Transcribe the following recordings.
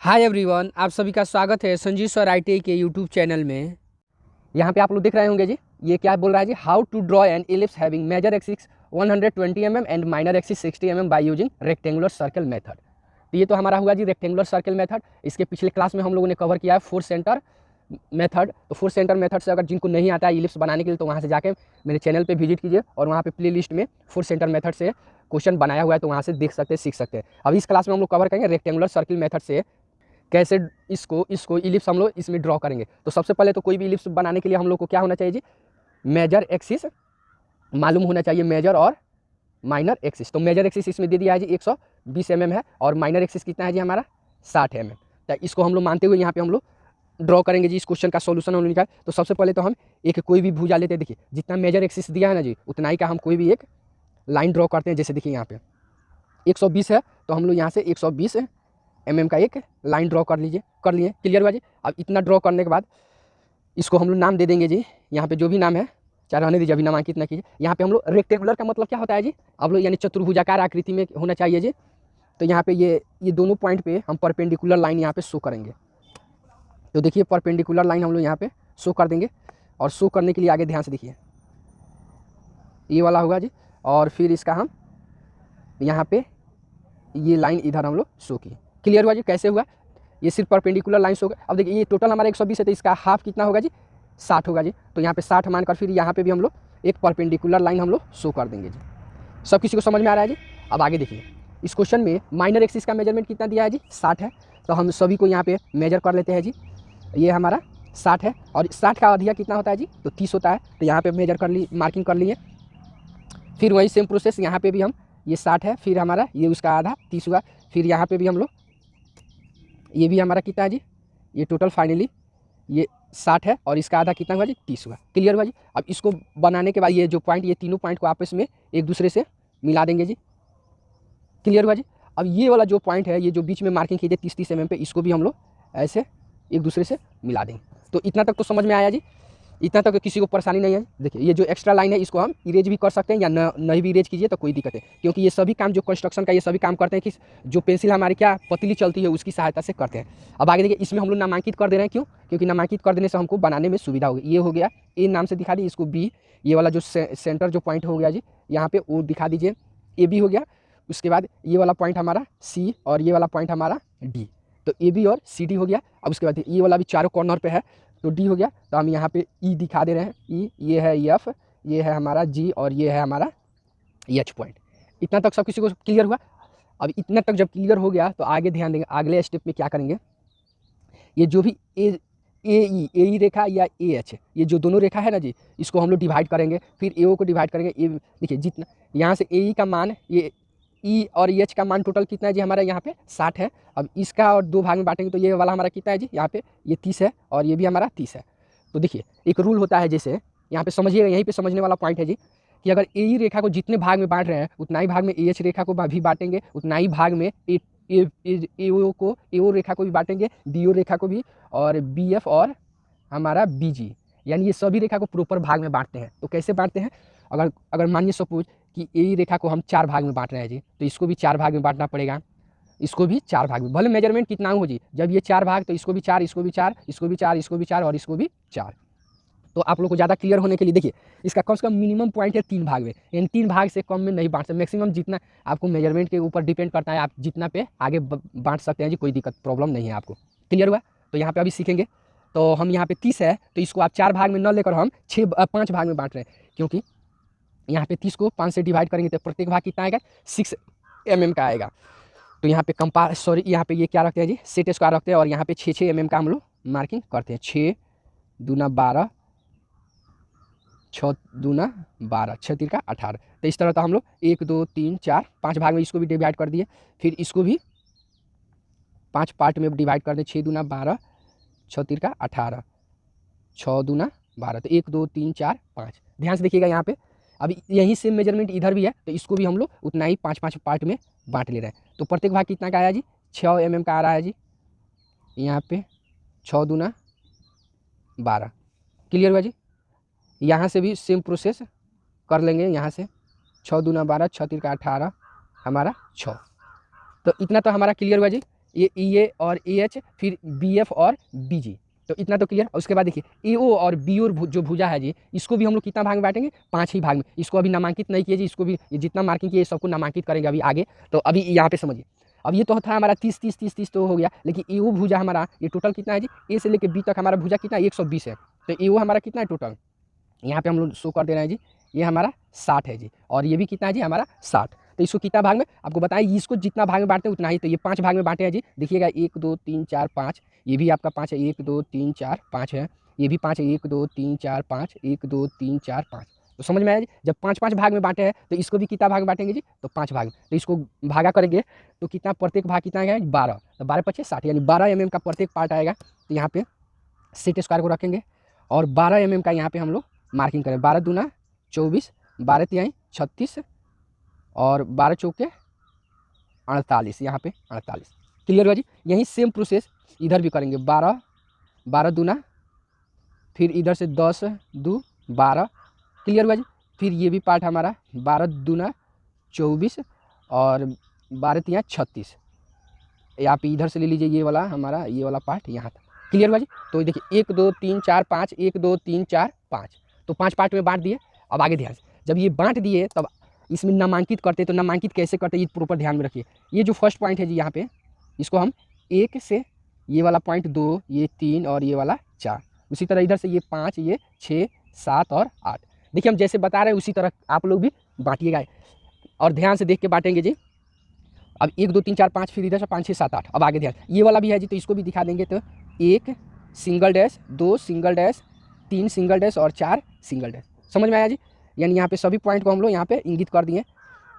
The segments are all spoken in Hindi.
हाय एवरीवन, आप सभी का स्वागत है संजीव सर आईटीआई के यूट्यूब चैनल में। यहाँ पे आप लोग देख रहे होंगे जी, ये क्या बोल रहा है जी, how to draw an ellipse having major axis 120 mm and minor axis 60 mm by using rectangular circle method. तो ये तो हमारा हुआ जी रेक्टेंगुलर सर्कल मेथड। इसके पिछले क्लास में हम लोगों ने कवर किया है फोर सेंटर मेथड। तो फोर सेंटर मेथड से अगर जिनको नहीं आता है इलिप्स बनाने के लिए तो वहाँ से जाके मेरे चैनल पर विजिट कीजिए और वहाँ पे प्ले लिस्ट में फोर सेंटर मेथड से क्वेश्चन बनाया हुआ है, तो वहाँ से देख सकते हैं, सीख सकते हैं। अब इस क्लास में हम लोग कवर करेंगे रेक्टेंगुलर सर्कल मेथड से कैसे इसको इलिप्स हम लोग इसमें ड्रॉ करेंगे। तो सबसे पहले तो कोई भी इलिप्स बनाने के लिए हम लोग को क्या होना चाहिए जी, मेजर एक्सिस मालूम होना चाहिए, मेजर और माइनर एक्सिस। तो मेजर एक्सिस इसमें दे दिया है जी 120 mm है और माइनर एक्सिस कितना है जी हमारा 60 mm। तो इसको हम लोग मानते हुए यहाँ पे हम लोग ड्रॉ करेंगे जी। इस क्वेश्चन का सॉल्यूशन हम निकाल। तो सबसे पहले तो हम एक कोई भी भुजा लेते हैं। देखिए जितना मेजर एक्सिस दिया है ना जी, उतना ही का हम कोई भी एक लाइन ड्रॉ करते हैं। जैसे देखिए यहाँ पे 120 है तो हम लोग यहाँ से 120 mm का एक लाइन ड्रॉ कर लिए। क्लियर हुआ जी। अब इतना ड्रॉ करने के बाद इसको हम लोग नाम दे देंगे जी। यहाँ पे जो भी नाम है चाहे रहने दीजिए, अभी नामांकित ना कीजिए। यहाँ पे हम लोग रेक्टेंगुलर का मतलब क्या होता है जी, आप लोग यानी चतुर्भुजाकार आकृति में होना चाहिए जी। तो यहाँ पे ये दोनों पॉइंट पे हम परपेंडिकुलर लाइन यहाँ पे शो करेंगे। तो देखिए परपेंडिकुलर लाइन हम लोग यहाँ पे शो कर देंगे। और शो करने के लिए आगे ध्यान से देखिए, ये वाला होगा जी। और फिर इसका हम यहाँ पे ये लाइन इधर हम लोग शो किए। क्लियर हुआ जी कैसे हुआ, ये सिर्फ परपेंडिकुलर लाइन होगा। अब देखिए ये टोटल हमारा 120 है तो इसका हाफ कितना होगा जी 60 होगा जी। तो यहाँ पे 60 मानकर फिर यहाँ पे भी हम लोग एक परपेंडिकुलर लाइन हम लोग शो कर देंगे जी। सब किसी को समझ में आ रहा है जी। अब आगे देखिए, इस क्वेश्चन में माइनर एक्सिस का मेजरमेंट कितना दिया है जी 60 है। तो हम सभी को यहाँ पे मेजर कर लेते हैं जी। ये हमारा 60 है और 60 का अधिया कितना होता है जी, तो 30 होता है। तो यहाँ पे मेजर कर ली, मार्किंग कर लिए। फिर वही सेम प्रोसेस यहाँ पे भी हम, ये 60 है, फिर हमारा ये उसका आधा 30 हुआ। फिर यहाँ पे भी हम लोग, ये भी हमारा कितना है जी, ये टोटल फाइनली ये 60 है और इसका आधा कितना हुआ जी 30 हुआ। क्लियर हुआ जी। अब इसको बनाने के बाद ये जो पॉइंट, ये तीनों पॉइंट को आपस में एक दूसरे से मिला देंगे जी। क्लियर हुआ जी। अब ये वाला जो पॉइंट है, ये जो बीच में मार्किंग कीजिए 30-30 mm पे, इसको भी हम लोग ऐसे एक दूसरे से मिला देंगे। तो इतना तक तो समझ में आया जी, इतना तक किसी को परेशानी नहीं है। देखिए ये जो एक्स्ट्रा लाइन है इसको हम इरेज भी कर सकते हैं या नहीं भी इरेज कीजिए तो कोई दिक्कत है, क्योंकि ये सभी काम जो कंस्ट्रक्शन का ये सभी काम करते हैं कि जो पेंसिल हमारी क्या पतली चलती है उसकी सहायता से करते हैं। अब आगे देखिए, इसमें हम लोग नामांकित कर दे रहे हैं, क्यों, क्योंकि नामांकित कर देने से हमको बनाने में सुविधा होगी। ये हो गया ए नाम से दिखा दी, इसको बी, ये वाला जो सेंटर जो पॉइंट हो गया जी यहाँ पे वो दिखा दीजिए, ए बी हो गया। उसके बाद ये वाला पॉइंट हमारा सी और ये वाला पॉइंट हमारा डी, तो ए बी और सी डी हो गया। अब उसके बाद ये वाला भी चारों कॉर्नर पे है तो डी हो गया। तो हम यहाँ पे ई दिखा दे रहे हैं, ई, ये है एफ, ये है हमारा जी और ये है हमारा एच पॉइंट। इतना तक सब किसी को क्लियर हुआ। अब इतना तक जब क्लियर हो गया तो आगे ध्यान देंगे, अगले स्टेप में क्या करेंगे, ये जो भी ए ई रेखा या ए एच, ये जो दोनों रेखा है ना जी, इसको हम लोग डिवाइड करेंगे। फिर ए ओ को डिवाइड करेंगे। ए देखिए जितना यहाँ से ए ई का मान, ये ई और एच का मान टोटल कितना है जी हमारा यहाँ पे 60 है। अब इसका और दो भाग में बांटेंगे तो ये वाला हमारा कितना है जी, यहाँ पे ये 30 है और ये भी हमारा 30 है। तो देखिए एक रूल होता है, जैसे यहाँ पे समझिएगा, यहीं पे समझने वाला पॉइंट है जी, कि अगर ए ई रेखा को जितने भाग में बांट रहे हैं उतना ही भाग में ए एच रेखा को भी बांटेंगे, उतना ही भाग में ए ओ रेखा को भी बांटेंगे, बी ओ रेखा को भी, और बी एफ और हमारा बी जी, यानी ये सभी रेखा को प्रॉपर भाग में बांटते हैं। तो कैसे बांटते हैं, अगर अगर मानिए सपोज कि ए रेखा को हम 4 भाग में बांट रहे हैं जी, तो इसको भी 4 भाग में बांटना पड़ेगा, इसको भी 4 भाग में, भले मेजरमेंट कितना हो जी, जब ये 4 भाग तो इसको भी 4, इसको भी 4, इसको भी 4, इसको भी 4 और इसको भी 4। तो आप लोग को ज़्यादा क्लियर होने के लिए देखिए, इसका कम से कम मिनिमम पॉइंट है 3 भाग में, यानी 3 भाग से कम में नहीं बांट सकते। मैक्सिमम जितना आपको मेजरमेंट के ऊपर डिपेंड करता है, आप जितना पे आगे बांट सकते हैं जी, कोई दिक्कत प्रॉब्लम नहीं है आपको। क्लियर हुआ। तो यहाँ पे अभी सीखेंगे। तो हम यहाँ पे 30 है तो इसको आप 4 भाग में न लेकर हम 5 भाग में बांट रहे हैं, क्योंकि यहाँ पे 30 को 5 से डिवाइड करेंगे तो प्रत्येक भाग कितना आएगा 6 mm का आएगा। तो यहाँ पे यहाँ पे ये क्या रखते हैं जी, सेट स्क्वायर रखते हैं और यहाँ पे 6 mm का हम लोग मार्किंग करते हैं। 6 दूना 12, 6 दूना 12, 6 तीन का 18। तो इस तरह तो हम लोग 1 2 3 4 5 भाग में इसको भी डिवाइड कर दिए, फिर इसको भी 5 पार्ट में डिवाइड कर दें। 6 दूना 12, 6 तीन का 18, 6 दूना 12, तो 1 2 3 4 5। ध्यान से देखिएगा यहाँ पे, अभी यही सेम मेजरमेंट इधर भी है तो इसको भी हम लोग उतना ही 5-5 पार्ट में बांट ले रहे हैं। तो प्रत्येक भाग कितना का आया जी, 6 mm का आ रहा है जी यहाँ पे, 6 दूना 12। क्लियर हुआ जी। यहाँ से भी सेम प्रोसेस कर लेंगे, यहाँ से 6 दूना 12, 6 तीन का 18 हमारा 6। तो इतना तो हमारा क्लियर हुआ जी। ये EA और AH, फिर BF और BG। तो इतना तो क्लियर। उसके बाद देखिए AO और BO जो भुजा है जी, इसको भी हम लोग कितना भाग में बांटेंगे, 5 ही भाग में। इसको अभी नामांकित नहीं किए जी, इसको भी ये जितना मार्किंग किए सबको नामांकित करेंगे अभी आगे। तो अभी यहाँ पे समझिए, अब ये तो था हमारा 30 30 30 30 तो हो गया, लेकिन AO भुजा हमारा ये टोटल कितना है जी, A से लेकर B तक हमारा भुजा कितना 120 है। तो AO हमारा कितना है टोटल, यहाँ पे हम लोग शो कर दे रहे हैं जी, ये हमारा 60 है जी, और ये भी कितना है जी हमारा 60। तो इसको कितना भाग में आपको बताएं, इसको जितना भाग में बांटते हैं उतना ही। तो ये 5 भाग में बांटे हैं जी, देखिएगा 1 2 3 4 5, ये भी आपका 5 है, 1 2 3 4 5 है, ये भी 5 है, 1 2 3 4 5, 1 2 3 4 5। तो समझ में आया जी, जब 5 5 भाग में बांटे हैं तो इसको भी कितना भाग में बांटेंगे जी, तो 5 भाग में। तो इसको भागा करेंगे तो कितना, प्रत्येक भाग कितना आएगा 12, तो 12 × 5 = 60, यानी 12 mm का प्रत्येक पार्ट आएगा। तो यहाँ पे सेट स्क्वायर को रखेंगे और 12 mm का यहाँ पे हम लोग मार्किंग करें। 12 दूना 24, 12 तिहाई 36 और 12 चौके 48, यहाँ पे 48। क्लियर हुआ जी। यही सेम प्रोसेस इधर भी करेंगे। 12 12 दूना, फिर इधर से 10 2 12। क्लियर हुआ जी। फिर ये भी पार्ट हमारा 12 दूना 24 और 12 तिहाई 36। यहाँ पे इधर से ले लीजिए ये वाला हमारा, ये वाला पार्ट यहाँ तक। क्लियर हुआ जी। तो देखिए 1 2 3 4 5, 1 2 3 4 5, तो 5 पार्ट में बांट दिए। अब आगे ध्यान से, जब ये बांट दिए तब इसमें नामांकित करते, तो नामांकित कैसे करते ये प्रॉपर ध्यान में रखिए। ये जो फर्स्ट पॉइंट है जी यहाँ पे, इसको हम 1 से, ये वाला पॉइंट 2, ये 3 और ये वाला 4। उसी तरह इधर से ये 5, ये 6 7 और 8। देखिए हम जैसे बता रहे हैं उसी तरह आप लोग भी बांटिएगा और ध्यान से देख के बांटेंगे जी। अब 1 2 3 4 5, फिर इधर से 5 6 7 8। अब आगे ध्यान, ये वाला भी है जी, तो इसको भी दिखा देंगे। तो 1 single dash, 2 single dash, 3 single dash और 4 सिंगल डैश। समझ में आया जी। यानी यहाँ पे सभी पॉइंट को हम लोग यहाँ पे इंगित कर दिए।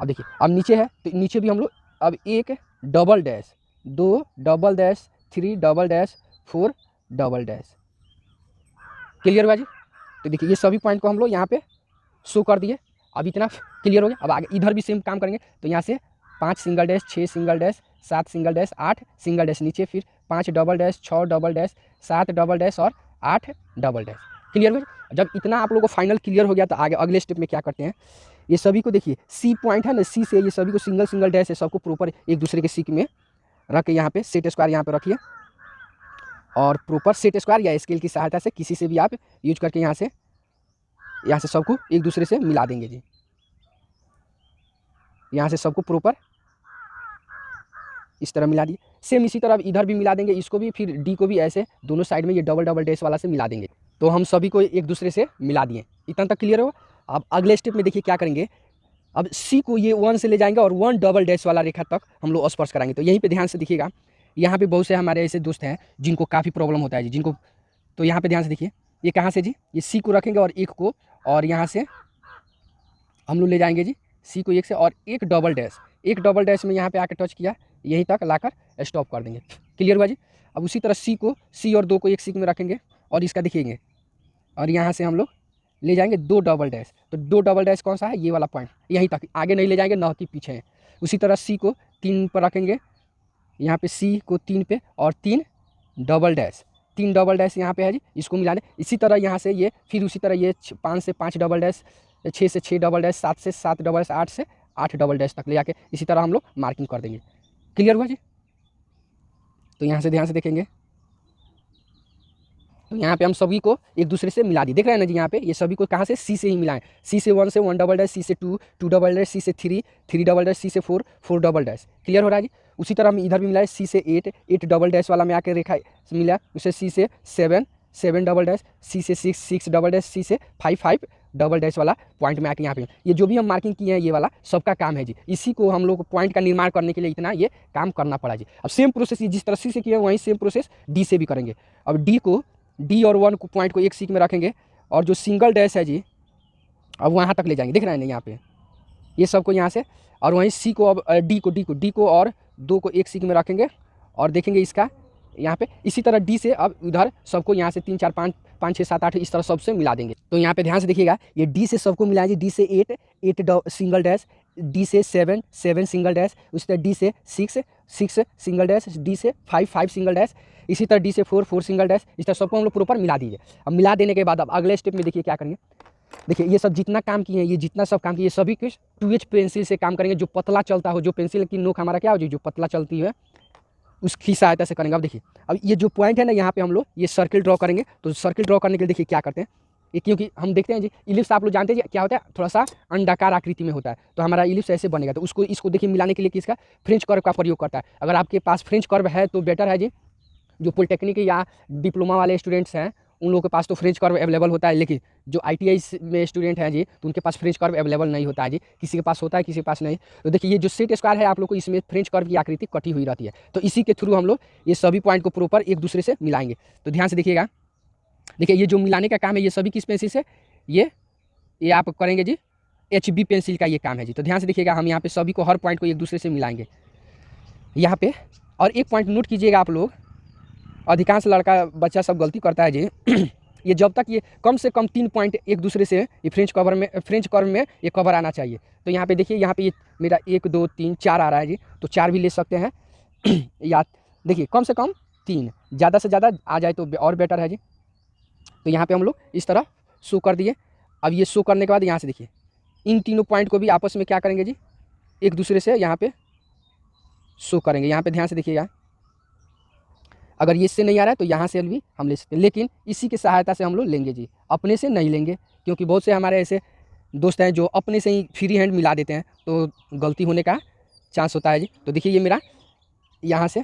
अब देखिए अब नीचे है, तो नीचे भी हम लोग अब 1 double dash, 2 double dash, 3 double dash, 4 double dash. Clear हुआ जी। तो देखिए ये सभी पॉइंट को हम लोग यहाँ पे शो कर दिए। अब इतना क्लियर हो गया। अब आगे इधर भी सेम काम करेंगे। तो यहाँ से 5 single dash, 6 single dash, 7 single dash, 8 single dash नीचे, फिर 5 double dash, 6 double dash, 7 double dash और 8 डबल डैश। क्लियर हुआ। जब इतना आप लोगों को फाइनल क्लियर हो गया तो आगे अगले स्टेप में क्या करते हैं, ये सभी को देखिए सी पॉइंट है ना, सी से ये सभी को सिंगल सिंगल डैश है, सबको प्रॉपर एक दूसरे के सीक में रख के यहाँ पे सेट स्क्वायर यहाँ पे रखिए और प्रॉपर सेट स्क्वायर या स्केल की सहायता से किसी से भी आप यूज करके यहाँ से सबको एक दूसरे से मिला देंगे जी। यहाँ से सबको प्रॉपर इस तरह मिला दिए। सेम इसी तरह इधर भी मिला देंगे, इसको भी, फिर डी को भी ऐसे दोनों साइड में ये डबल डबल डैश वाला से मिला देंगे। तो हम सभी को एक दूसरे से मिला दिए। इतना तक क्लियर हो। अब अगले स्टेप में देखिए क्या करेंगे, अब सी को ये 1 से ले जाएंगे और 1 डबल डैश वाला रेखा तक हम लोग स्पर्श कराएंगे। तो यहीं पे ध्यान से देखिएगा, यहाँ पे बहुत से हमारे ऐसे दोस्त हैं जिनको काफ़ी प्रॉब्लम होता है जी, जिनको, तो यहाँ पे ध्यान से देखिए ये कहाँ से जी, ये सी को रखेंगे और 1 को, और यहाँ से हम लोग ले जाएंगे जी सी को 1 से और 1 डबल डैश, 1 डबल डैश में यहाँ पे आकर टच किया, यहीं तक लाकर स्टॉप कर देंगे। क्लियर हुआ जी। अब उसी तरह सी और 2 को एक सीक में रखेंगे और इसका दिखेंगे, और यहाँ से हम लोग ले जाएंगे 2 डबल डैश। तो 2 डबल डैश कौन सा है, ये वाला पॉइंट, यहीं तक, आगे नहीं ले जाएंगे, न कि पीछे है। उसी तरह सी को 3 पर रखेंगे, यहाँ पे सी को 3 पे और 3 डबल डैश, 3 डबल डैश यहाँ पे है जी, इसको मिला दें। इसी तरह यहाँ से ये, फिर उसी तरह ये 5 से 5 डबल डैश, 6 से 6 डबल डैश, 7 से 7 डबल डैश, 8 से 8 डबल डैश तक ले जाके इसी तरह हम लोग मार्किंग कर देंगे। क्लियर हुआ जी। तो यहाँ से ध्यान से देखेंगे, तो यहाँ पे हम सभी को एक दूसरे से मिला दिए। देख रहे हैं ना जी, यहाँ पे ये सभी को कहाँ से, सी से ही मिलाएं। सी से 1 से 1 डबल डैश, सी से 2 2 डबल डैश, सी से 3 3 डबल डैश, सी से 4 4 डबल डैश। क्लियर हो रहा है जी। उसी तरह हम इधर भी मिलाए, सी से 8 8 डबल डैश वाला में आके रेखा मिला, उसे सी से 7 7 डबल डैश, सी से 6 6 डबल डैश, सी से 5 5 डबल डैश वाला पॉइंट में आके यहाँ पे ये जो भी हम मार्किंग किए हैं ये वाला सबका काम है जी। इसी को हम लोग को पॉइंट का निर्माण करने के लिए इतना ये काम करना पड़ा जी। अब सेम प्रोसेस जिस तरह सी से किए वहीं सेम प्रोसेस डी से भी करेंगे। अब डी और 1 को पॉइंट को एक सीक में रखेंगे और जो सिंगल डैश है जी अब वहाँ तक ले जाएंगे। देख रहे हैं ना यहाँ पे ये सबको यहाँ से, और वहीं सी को, अब डी को और 2 को एक सीक में रखेंगे और देखेंगे इसका यहाँ पे। इसी तरह डी से अब उधर सबको यहाँ से 3 4 5 5 6 7 8 इस तरह सबसे मिला देंगे। तो यहाँ पे ध्यान से देखिएगा, ये डी से सबको मिलाएंगे। डी से 8 सिंगल डैश, डी से 7 सिंगल डैश, उसी तरह डी से 6 सिंगल डैश, डी से 5 सिंगल डैश, इसी तरह डी से 4 सिंगल डैश, इस तरह सबको हम लोग प्रॉपर मिला दीजिए। अब मिला देने के बाद अब अगले स्टेप में देखिए क्या करेंगे। देखिए ये सब जितना काम किए हैं, ये जितना सब काम किए, ये सभी कुछ 2H पेंसिल से काम करेंगे, जो पतला चलता हो, जो पेंसिल की नोक हमारा क्या हो जी, जो पतला चलती है उसकी सहायता से करेंगे। अब देखिए, अब ये जो पॉइंट है ना, यहाँ पे हम लोग ये सर्किल ड्रॉ करेंगे। तो सर्किल ड्रॉ करने के लिए देखिए क्या करते हैं, ये क्योंकि हम देखते हैं जी इलिप्स आप लोग जानते हैं जी क्या होता है, थोड़ा सा अंडाकार आकृति में होता है। तो हमारा इलिप्स ऐसे बनेगा, तो उसको इसको देखिए मिलाने के लिए किसका, फ्रेंच कर्व का प्रयोग करता है। अगर आपके पास फ्रेंच कर्व है तो बेटर है जी। जो पॉलिटेक्निक या डिप्लोमा वाले स्टूडेंट्स हैं उन लोगों के पास तो फ्रेंच कर्व अवेलेबल होता है, लेकिन जो ITI में स्टूडेंट हैं जी तो उनके पास फ्रेंच कर्व अवेलेबल नहीं होता है जी। किसी के पास होता है, किसी के पास नहीं। तो देखिए ये जो सेट स्क्वायर है आप लोग को इसमें फ्रेंच कर्व की आकृति कटी हुई रहती है। तो इसी के थ्रू हम लोग ये सभी पॉइंट को प्रॉपर एक दूसरे से मिलाएंगे। तो ध्यान से देखिएगा, देखिए ये जो मिलाने का काम है ये सभी किस पेंसिल से, ये आप करेंगे जी HB पेंसिल का ये काम है जी। तो ध्यान से देखिएगा, हम यहाँ पे सभी को हर पॉइंट को एक दूसरे से मिलाएंगे यहाँ पे। और एक पॉइंट नोट कीजिएगा आप लोग, अधिकांश लड़का बच्चा सब गलती करता है जी ये जब तक ये कम से कम 3 पॉइंट एक दूसरे से ये फ्रेंच कर्व में ये कवर आना चाहिए। तो यहाँ पे देखिए, यहाँ पे ये मेरा 1 2 3 4 आ रहा है जी, तो 4 भी ले सकते हैं या देखिए कम से कम 3, ज़्यादा से ज़्यादा आ जाए तो और बेटर है जी। तो यहाँ पे हम लोग इस तरह शो कर दिए। अब ये शो करने के बाद यहाँ से देखिए इन तीनों पॉइंट को भी आपस में क्या करेंगे जी, एक दूसरे से यहाँ पे शो करेंगे। यहाँ पे ध्यान से देखिएगा, अगर ये इससे नहीं आ रहा है तो यहाँ से भी हम ले सकते हैं, लेकिन इसी की सहायता से हम लोग लेंगे जी, अपने से नहीं लेंगे। क्योंकि बहुत से हमारे ऐसे दोस्त हैं जो अपने से ही फ्री हैंड मिला देते हैं, तो गलती होने का चांस होता है जी। तो देखिए ये मेरा यहाँ से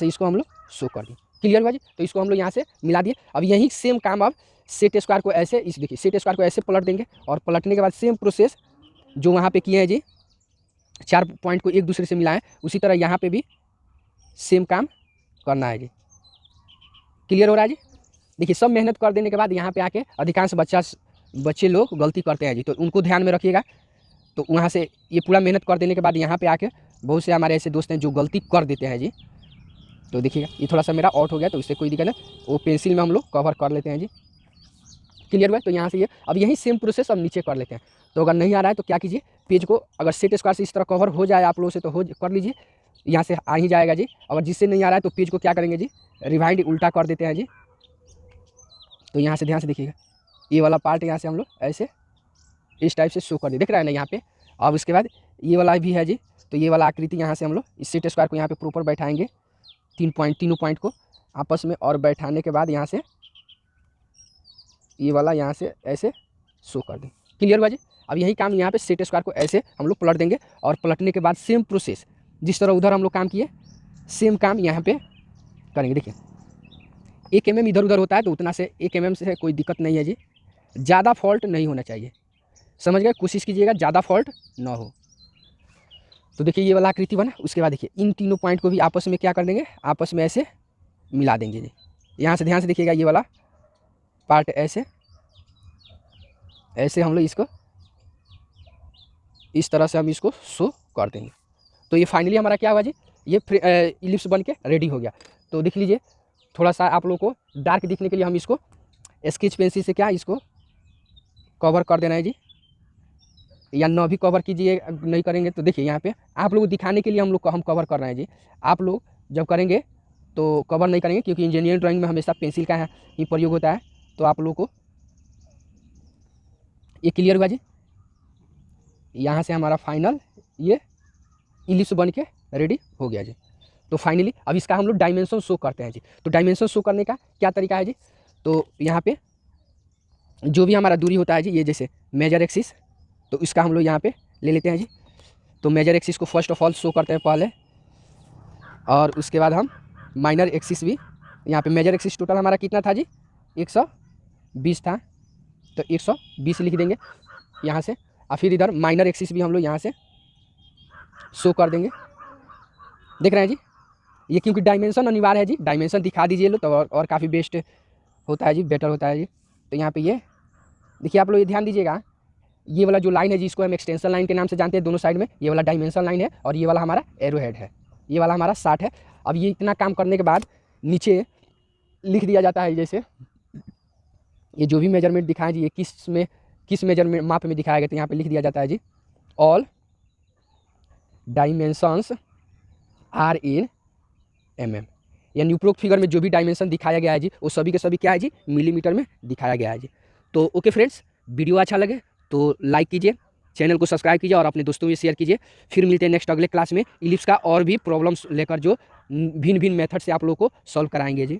इसको हम लोग शो कर दिए, क्लियर हुआ जी। तो इसको हम लोग यहाँ से मिला दिए। अब यही सेम काम अब सेट स्क्वायर को ऐसे, इस देखिए सेट स्क्वायर को ऐसे पलट देंगे, और पलटने के बाद सेम प्रोसेस जो वहाँ पे किए हैं जी, 4 पॉइंट को एक दूसरे से मिलाएं, उसी तरह यहाँ पे भी सेम काम करना है जी। क्लियर हो रहा है जी। देखिए सब मेहनत कर देने के बाद यहाँ पे आके अधिकांश बच्चे लोग गलती करते हैं जी, तो उनको ध्यान में रखिएगा। तो वहाँ से ये पूरा मेहनत कर देने के बाद यहाँ पे आके बहुत से हमारे ऐसे दोस्त हैं जो गलती कर देते हैं जी। तो देखिएगा ये थोड़ा सा मेरा आउट हो गया, तो इससे कोई दिक्कत नहीं, वो पेंसिल में हम लोग कवर कर लेते हैं जी। क्लियर हुआ। तो यहाँ से ये अब यही सेम प्रोसेस हम नीचे कर लेते हैं। तो अगर नहीं आ रहा है तो क्या कीजिए, पेज को अगर सेट स्क्वायर से इस तरह कवर हो जाए आप लोगों से तो हो कर लीजिए, यहाँ से आ ही जाएगा जी। अगर जिससे नहीं आ रहा है तो पेज को क्या करेंगे जी, रिवाइंड उल्टा कर देते हैं जी। तो यहाँ से ध्यान से देखिएगा, ये वाला पार्ट यहाँ से हम लोग ऐसे इस टाइप से शो कर दिए, देख रहा है ना यहाँ पे। अब उसके बाद ये वाला भी है जी, तो ये वाला आकृति यहाँ से हम लोग इस सेट स्क्वायर को यहाँ पे प्रॉपर बैठाएंगे, तीनों पॉइंट को आपस में, और बैठाने के बाद यहाँ से ये वाला यहाँ से ऐसे शो कर दें। क्लियर हुआ जी। अब यही काम यहाँ पे सेट स्क्वायर को ऐसे हम लोग पलट देंगे, और पलटने के बाद सेम प्रोसेस जिस तरह उधर हम लोग काम किए सेम काम यहाँ पे करेंगे। देखिए 1 mm इधर उधर होता है, तो उतना से 1 mm से कोई दिक्कत नहीं है जी, ज़्यादा फॉल्ट नहीं होना चाहिए, समझ गए। कोशिश कीजिएगा ज़्यादा फॉल्ट ना हो। तो देखिए ये वाला आकृति बना। उसके बाद देखिए इन तीनों पॉइंट को भी आपस में क्या कर देंगे, आपस में ऐसे मिला देंगे जी। यहाँ से ध्यान से देखिएगा, ये वाला पार्ट ऐसे ऐसे हम लोग इसको इस तरह से हम इसको शो कर देंगे। तो ये फाइनली हमारा क्या हुआ जी, ये इलिप्स बन के रेडी हो गया। तो देख लीजिए, थोड़ा सा आप लोगों को डार्क दिखने के लिए हम इसको स्केच पेंसिल से क्या इसको कवर कर देना है जी, या न भी कवर कीजिए, नहीं करेंगे तो देखिए यहाँ पे आप लोग दिखाने के लिए हम कवर कर रहे हैं जी। आप लोग जब करेंगे तो कवर नहीं करेंगे, क्योंकि इंजीनियरिंग ड्राइंग में हमेशा पेंसिल का ही प्रयोग होता है। तो आप लोग को ये क्लियर हुआ जी। यहाँ से हमारा फाइनल ये इलिप्स बन के रेडी हो गया जी। तो फाइनली अब इसका हम लोग डायमेंशन शो करते हैं जी। तो डायमेंशन शो करने का क्या तरीका है जी, तो यहाँ पे जो भी हमारा दूरी होता है जी, ये जैसे मेजर एक्सिस, तो इसका हम लोग यहाँ पे ले लेते हैं जी। तो मेजर एक्सिस को फर्स्ट ऑफ ऑल शो करते हैं पहले, और उसके बाद हम माइनर एक्सिस भी, यहाँ पे मेजर एक्सिस टोटल हमारा कितना था जी, 120 था, तो 120 लिख देंगे यहाँ से। और फिर इधर माइनर एक्सिस भी हम लोग यहाँ से शो कर देंगे। देख रहे हैं जी, ये क्योंकि डायमेंशन अनिवार्य है जी, डायमेंशन दिखा दीजिए लो तो और काफ़ी बेस्ट होता है जी, बेटर होता है जी। तो यहाँ पे ये देखिए, आप लोग ये ध्यान दीजिएगा, ये वाला जो लाइन है जी, इसको हम एक्सटेंशन लाइन के नाम से जानते हैं दोनों साइड में। ये वाला डायमेंशन लाइन है, और ये वाला हमारा एरो हेड है, ये वाला हमारा 60 है। अब ये इतना काम करने के बाद नीचे लिख दिया जाता है, जैसे ये जो भी मेजरमेंट दिखाएं जी, ये किस मेजरमेंट माप में दिखाया गया, तो यहाँ पे लिख दिया जाता है जी, all dimensions are in mm, यानी उपरोक्त फिगर में जो भी डायमेंशन दिखाया गया है जी, वो सभी के सभी क्या है जी, मिलीमीटर में दिखाया गया है जी। तो ओके फ्रेंड्स, वीडियो अच्छा लगे तो लाइक कीजिए, चैनल को सब्सक्राइब कीजिए और अपने दोस्तों में शेयर कीजिए। फिर मिलते हैं नेक्स्ट अगले क्लास में इलिप्स का और भी प्रॉब्लम्स लेकर जो भिन्न भिन्न मेथड से आप लोगों को सॉल्व कराएंगे जी।